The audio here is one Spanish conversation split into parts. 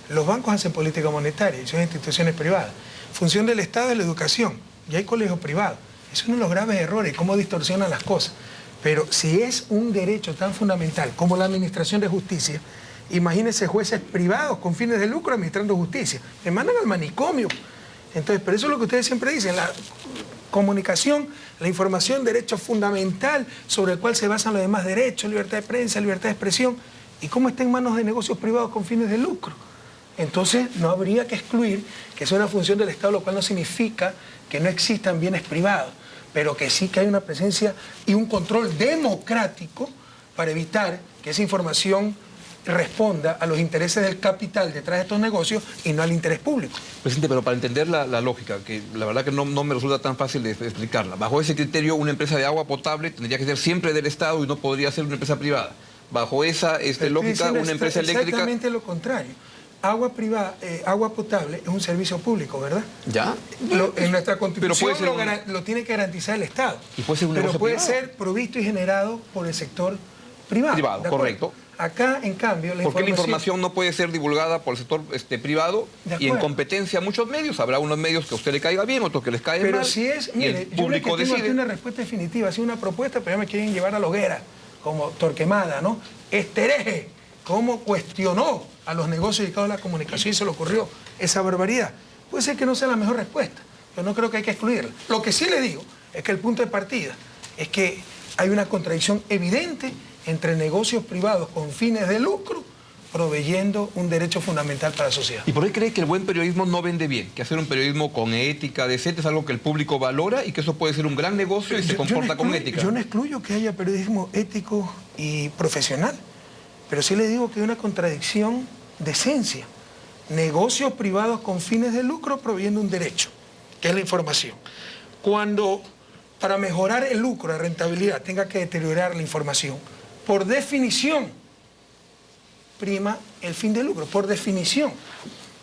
Los bancos hacen política monetaria y son instituciones privadas. Función del Estado es la educación y hay colegios privados. Es uno de los graves errores, cómo distorsionan las cosas. Pero si es un derecho tan fundamental como la administración de justicia, imagínense jueces privados con fines de lucro administrando justicia. Me mandan al manicomio. Entonces, pero eso es lo que ustedes siempre dicen, la comunicación, la información, derecho fundamental sobre el cual se basan los demás derechos, libertad de prensa, libertad de expresión, y cómo está en manos de negocios privados con fines de lucro. Entonces, no habría que excluir que sea una función del Estado, lo cual no significa que no existan bienes privados, pero que sí que hay una presencia y un control democrático para evitar que esa información responda a los intereses del capital detrás de estos negocios y no al interés público. Presidente, pero para entender la lógica, que la verdad que no me resulta tan fácil de explicarla, bajo ese criterio una empresa de agua potable tendría que ser siempre del Estado y no podría ser una empresa privada. Bajo esa lógica, una empresa eléctrica... Exactamente lo contrario. Agua privada, agua potable es un servicio público, ¿verdad? ¿Ya? En nuestra Constitución ser lo tiene que garantizar el Estado. ¿Y puede ser un pero negocio puede privado? ser provisto y generado por el sector privado. Privado, correcto. Acá, en cambio, ¿Por qué la información no puede ser divulgada por el sector privado y en competencia a muchos medios? Habrá unos medios que a usted le caiga bien, otros que les caigan mal. Pero si es, mire, yo le tengo aquí una respuesta definitiva, ha una propuesta, pero ya me quieren llevar a la hoguera, como Torquemada, ¿no? Este hereje, cómo cuestionó a los negocios dedicados a la comunicación y se le ocurrió esa barbaridad. Puede ser que no sea la mejor respuesta, pero no creo que hay que excluirla. Lo que sí le digo es que el punto de partida es que hay una contradicción evidente entre negocios privados con fines de lucro proveyendo un derecho fundamental para la sociedad. ¿Y por qué cree que el buen periodismo no vende bien? Que hacer un periodismo con ética, decente, es algo que el público valora y que eso puede ser un gran negocio y se comporta con ética. Yo no excluyo que haya periodismo ético y profesional, pero sí le digo que hay una contradicción de esencia. Negocios privados con fines de lucro proveyendo un derecho, que es la información. Cuando para mejorar el lucro, la rentabilidad, tenga que deteriorar la información, por definición, prima el fin de lucro, por definición.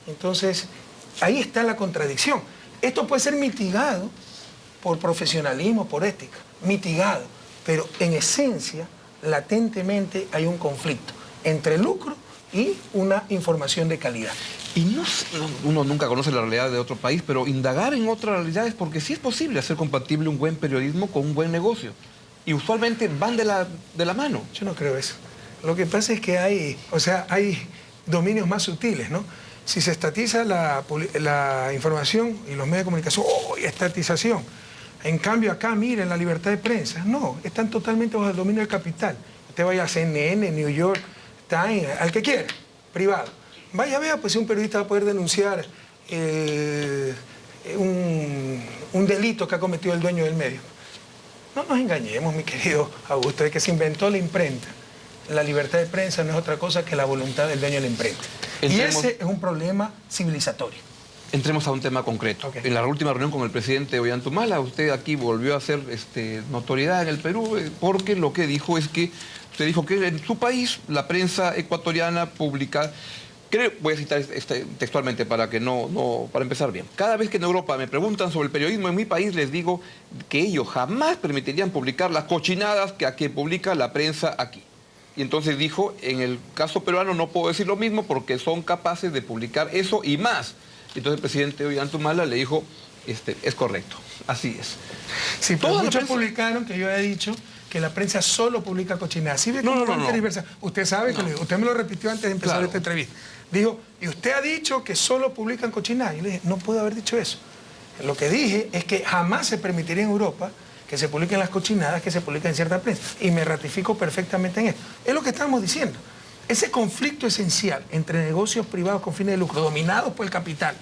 Entonces, ahí está la contradicción. Esto puede ser mitigado por profesionalismo, por ética, mitigado, pero en esencia, latentemente hay un conflicto entre lucro y una información de calidad. Y uno nunca conoce la realidad de otro país, pero indagar en otras realidades, porque sí es posible hacer compatible un buen periodismo con un buen negocio. Y usualmente van de la mano. Yo no creo eso. Lo que pasa es que hay dominios más sutiles, ¿no? Si se estatiza la información y los medios de comunicación, ¡oh, estatización! En cambio acá, miren, la libertad de prensa. No, están totalmente bajo el dominio del capital. Usted vaya a CNN, New York Times, al que quiera, privado. Vaya, vea, pues si un periodista va a poder denunciar un delito que ha cometido el dueño del medio. No nos engañemos, mi querido Augusto, de que se inventó la imprenta. La libertad de prensa no es otra cosa que la voluntad del dueño de la imprenta. Y ese es un problema civilizatorio. Entremos a un tema concreto. Okay. En la última reunión con el presidente Ollanta Humala, usted aquí volvió a hacer notoriedad en el Perú, porque lo que dijo es que, usted dijo que en su país la prensa ecuatoriana publica... Voy a citar textualmente para empezar bien. Cada vez que en Europa me preguntan sobre el periodismo en mi país, les digo que ellos jamás permitirían publicar las cochinadas que publica la prensa aquí. Y entonces dijo, en el caso peruano no puedo decir lo mismo porque son capaces de publicar eso y más. Entonces el presidente Ollanta Humala le dijo, es correcto, así es. Sí, pero muchos publicaron que yo he dicho que la prensa solo publica cochinadas. ¿Sí ve cómo tergiversa? Usted sabe, que usted me lo repitió antes de empezar esta entrevista. Dijo, y usted ha dicho que solo publican cochinadas. Yo le dije, no puedo haber dicho eso. Lo que dije es que jamás se permitiría en Europa que se publiquen las cochinadas que se publican en cierta prensa. Y me ratifico perfectamente en esto. Es lo que estamos diciendo. Ese conflicto esencial entre negocios privados con fines de lucro, dominados por el capital,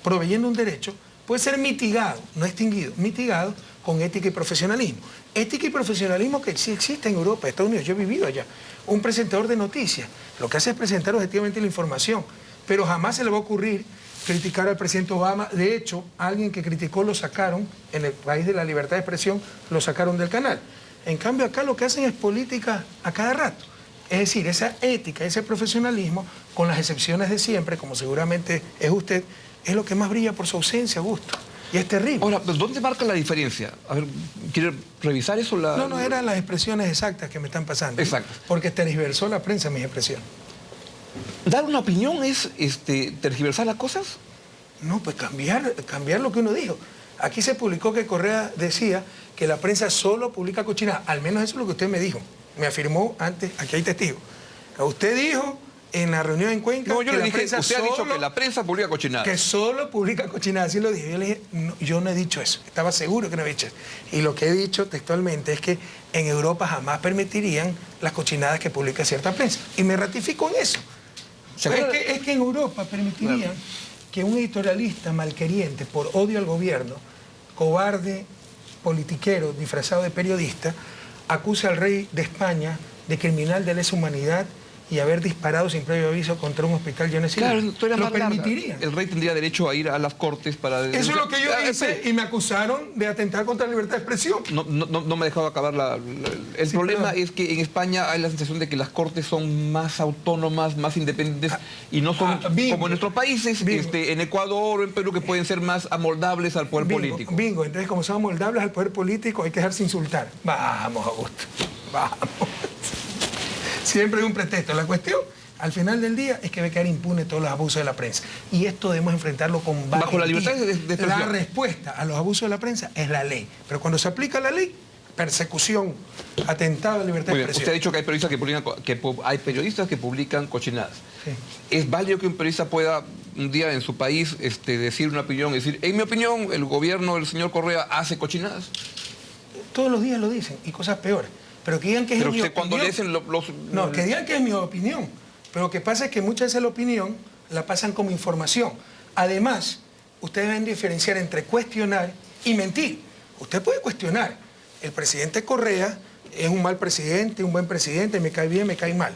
proveyendo un derecho, puede ser mitigado, no extinguido, mitigado con ética y profesionalismo. Ética y profesionalismo que sí existe en Europa, Estados Unidos, yo he vivido allá. Un presentador de noticias, lo que hace es presentar objetivamente la información, pero jamás se le va a ocurrir criticar al presidente Obama. De hecho, alguien que criticó lo sacaron, en el país de la libertad de expresión, lo sacaron del canal. En cambio, acá lo que hacen es política a cada rato. Es decir, esa ética, ese profesionalismo, con las excepciones de siempre, como seguramente es usted, es lo que más brilla por su ausencia, Augusto. Y es terrible. Ahora, ¿dónde marca la diferencia? A ver, ¿quiere revisar eso? No, eran las expresiones exactas que me están pasando. Exacto. Porque tergiversó la prensa mis expresiones. ¿Dar una opinión es tergiversar las cosas? No, pues cambiar lo que uno dijo. Aquí se publicó que Correa decía que la prensa solo publica cochinadas. Al menos eso es lo que usted me dijo. Me afirmó antes, aquí hay testigos. Usted dijo en la reunión en Cuenca no, yo que le dije, usted ha dicho que la prensa publica cochinadas. Que solo publica cochinadas, así lo dije. Yo le dije, no, yo no he dicho eso. Estaba seguro que no había dicho eso. Y lo que he dicho textualmente es que en Europa jamás permitirían las cochinadas que publica cierta prensa. Y me ratifico en eso. Es que en Europa permitirían que un editorialista malqueriente por odio al gobierno, cobarde, politiquero, disfrazado de periodista, acuse al rey de España de criminal de lesa humanidad y haber disparado sin previo aviso contra un hospital genocida. Claro, historia lo más larga. permitirían. El rey tendría derecho a ir a las cortes para... Eso es lo que yo hice y me acusaron de atentar contra la libertad de expresión. No me he dejado acabar el problema es que en España hay la sensación de que las cortes son más autónomas, más independientes y no son como en nuestros países, en Ecuador o en Perú, que pueden ser más amoldables al poder político. Bingo, entonces como son amoldables al poder político hay que dejarse insultar. Vamos, Augusto, vamos. Siempre hay un pretexto. La cuestión, al final del día, es que debe quedar impune todos los abusos de la prensa. Y esto debemos enfrentarlo con valentía. Bajo la libertad de expresión. La respuesta a los abusos de la prensa es la ley. Pero cuando se aplica la ley, persecución, atentado a la libertad de expresión. Usted ha dicho que hay periodistas que publican cochinadas. Sí. ¿Es válido que un periodista pueda un día en su país decir una opinión, decir, en mi opinión, el gobierno del señor Correa hace cochinadas? Todos los días lo dicen, y cosas peores. Pero que digan que es mi opinión. Cuando le dicen No, que digan que es mi opinión. Pero lo que pasa es que muchas veces la opinión la pasan como información. Además, ustedes deben diferenciar entre cuestionar y mentir. Usted puede cuestionar. El presidente Correa es un mal presidente, un buen presidente, me cae bien, me cae mal.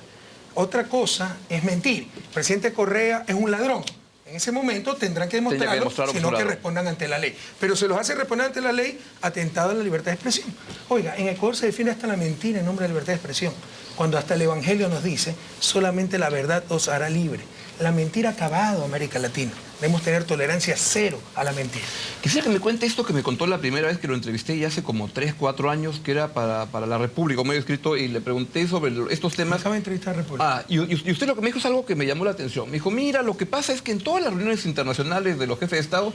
Otra cosa es mentir. El presidente Correa es un ladrón. En ese momento tendrán que demostrarlo, sino que respondan ante la ley. Pero se los hace responder ante la ley atentado a la libertad de expresión. Oiga, en Ecuador se defiende hasta la mentira en nombre de la libertad de expresión, cuando hasta el Evangelio nos dice, solamente la verdad os hará libre. La mentira ha acabado en América Latina. Debemos tener tolerancia cero a la mentira. Quisiera que me cuente esto que me contó la primera vez que lo entrevisté, ya hace como 3, 4 años, que era para La República, un medio escrito, y le pregunté sobre estos temas. Me acaba de entrevistar a República. Y usted lo que me dijo es algo que me llamó la atención. Me dijo, mira, lo que pasa es que en todas las reuniones internacionales de los jefes de Estado,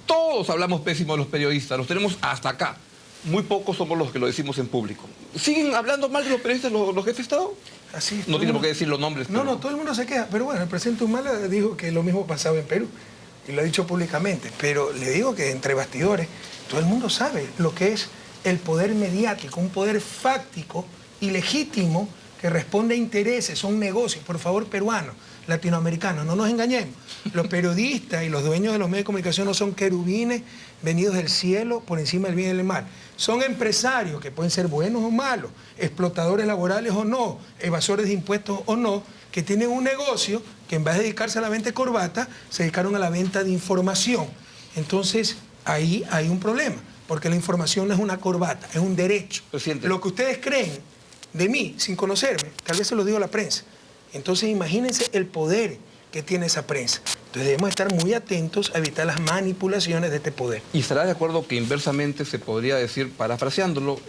todos hablamos pésimo de los periodistas, los tenemos hasta acá. Muy pocos somos los que lo decimos en público. ¿Siguen hablando mal de los periodistas los jefes de Estado? Así, no tiene por qué decir los nombres. No, todo el mundo se queja. Pero bueno, el presidente Humala dijo que lo mismo pasaba en Perú. Y lo ha dicho públicamente. Pero le digo que entre bastidores, todo el mundo sabe lo que es el poder mediático, un poder fáctico y legítimo que responde a intereses, son negocios. Por favor, peruanos, latinoamericanos, no nos engañemos. Los periodistas y los dueños de los medios de comunicación no son querubines venidos del cielo por encima del bien y del mal. Son empresarios que pueden ser buenos o malos, explotadores laborales o no, evasores de impuestos o no, que tienen un negocio que en vez de dedicarse a la venta de corbata, se dedicaron a la venta de información. Entonces, ahí hay un problema, porque la información no es una corbata, es un derecho. Presidente. Lo que ustedes creen de mí, sin conocerme, tal vez se lo digo a la prensa. Entonces, imagínense el poder que tiene esa prensa. Entonces debemos estar muy atentos a evitar las manipulaciones de este poder. ¿Y estará de acuerdo que inversamente se podría decir, parafraseándolo,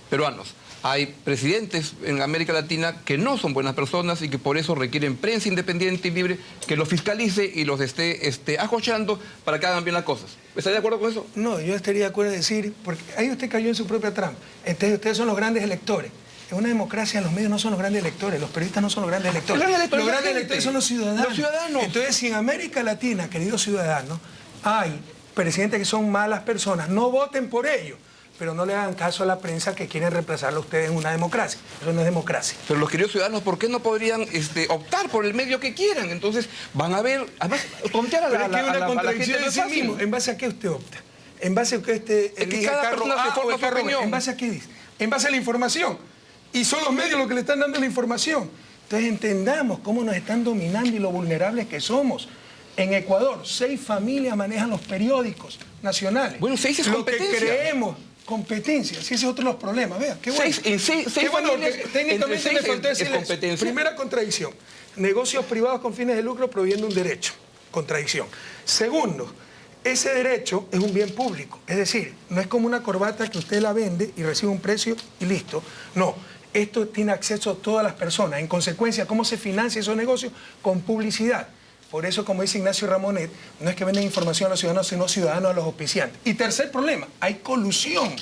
peruanos, hay presidentes en América Latina que no son buenas personas y que por eso requieren prensa independiente y libre que los fiscalice y los esté ajochando para que hagan bien las cosas? ¿Estaría de acuerdo con eso? No, yo estaría de acuerdo en decir, porque ahí usted cayó en su propia trampa. Entonces ustedes son los grandes electores. En una democracia los medios no son los grandes electores, los periodistas no son los grandes electores. Los grandes electores son los ciudadanos. Los ciudadanos. Entonces, si en América Latina, queridos ciudadanos, hay presidentes que son malas personas, no voten por ellos, pero no le hagan caso a la prensa que quieren reemplazarlo a ustedes en una democracia. Eso no es democracia. Pero los queridos ciudadanos, ¿por qué no podrían optar por el medio que quieran? Entonces, van a ver, además, tontear a la gente de sí mismo. ¿En base a qué usted opta? ¿En base a que usted elige el carro A o el carro B? ¿En base a qué dice? En base a la información. Y son los medios los que le están dando la información. Entonces entendamos cómo nos están dominando y lo vulnerables que somos. En Ecuador, 6 familias manejan los periódicos nacionales. Bueno, 6 es lo competencia. Que creemos, competencia. Si ese es otro de los problemas. Vea, qué bueno. 6 bueno, familias, técnicamente me faltó decirles. Competencia. Primera contradicción. Negocios privados con fines de lucro prohibiendo un derecho. Contradicción. Segundo, ese derecho es un bien público. Es decir, no es como una corbata que usted la vende y recibe un precio y listo. No. Esto tiene acceso a todas las personas. En consecuencia, ¿cómo se financia esos negocios? Con publicidad. Por eso, como dice Ignacio Ramonet, no es que venden información a los ciudadanos, sino ciudadanos a los auspiciantes. Y tercer problema, hay colusión,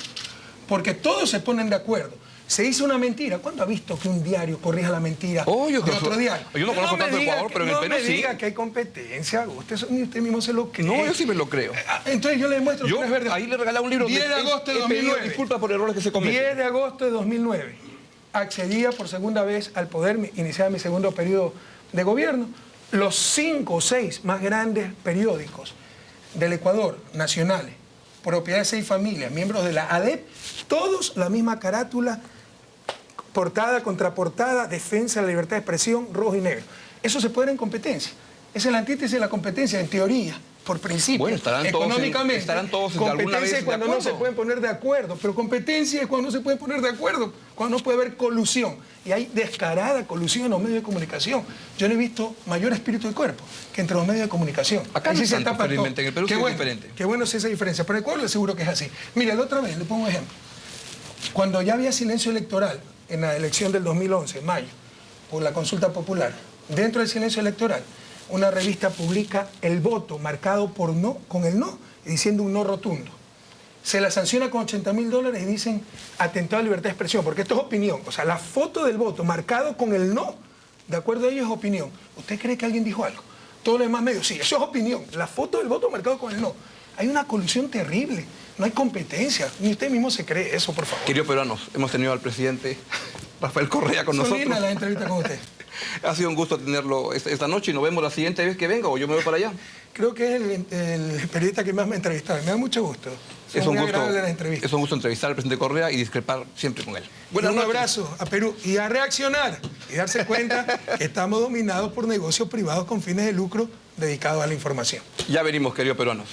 porque todos se ponen de acuerdo. Se hizo una mentira. ¿Cuándo ha visto que un diario corrija la mentira de otro diario? Yo no conozco tanto Ecuador, pero en el Perú sí. No me diga que hay competencia, usted mismo se lo cree. No, yo sí me lo creo. Entonces yo le demuestro que no es verdad. Ahí le regalé un libro 10 de agosto de 2009. Disculpa por errores que se cometen. 10 de agosto de 2009. Accedía por segunda vez al poder, iniciaba mi segundo periodo de gobierno. Los 5 o 6 más grandes periódicos del Ecuador, nacionales, propiedad de 6 familias, miembros de la ADEP, todos la misma carátula, portada, contraportada, defensa de la libertad de expresión, rojo y negro. Eso se puede dar en competencia. Esa es la antítesis de la competencia, en teoría, por principio. Bueno, económicamente. Estarán todos competencia alguna vez es cuando de no se pueden poner de acuerdo, pero competencia es cuando no se pueden poner de acuerdo, cuando no puede haber colusión. Y hay descarada colusión en los medios de comunicación. Yo no he visto mayor espíritu de cuerpo que entre los medios de comunicación. Acá no sí se tapa todo. En el Perú sí es diferente. Qué bueno es esa diferencia, pero en Ecuador le aseguro que es así. Mira, la otra vez, le pongo un ejemplo. Cuando ya había silencio electoral en la elección del 2011, en mayo, por la consulta popular, dentro del silencio electoral, una revista publica el voto marcado por no, con el no, y diciendo un no rotundo. Se la sanciona con $80.000 y dicen atentado a la libertad de expresión, porque esto es opinión. O sea, la foto del voto marcado con el no, de acuerdo a ellos, es opinión. ¿Usted cree que alguien dijo algo? Todos los demás medios, sí, eso es opinión. La foto del voto marcado con el no. Hay una colusión terrible, no hay competencia. Ni usted mismo se cree eso, por favor. Queridos peruanos, hemos tenido al presidente Rafael Correa con nosotros. Linda la entrevista con usted. Ha sido un gusto tenerlo esta noche y nos vemos la siguiente vez que venga o yo me voy para allá. Creo que es el periodista que más me ha entrevistado. Me da mucho gusto. Es un gusto entrevistar al presidente Correa y discrepar siempre con él. Un abrazo a Perú y a reaccionar y darse cuenta que estamos dominados por negocios privados con fines de lucro dedicados a la información. Ya venimos, queridos peruanos.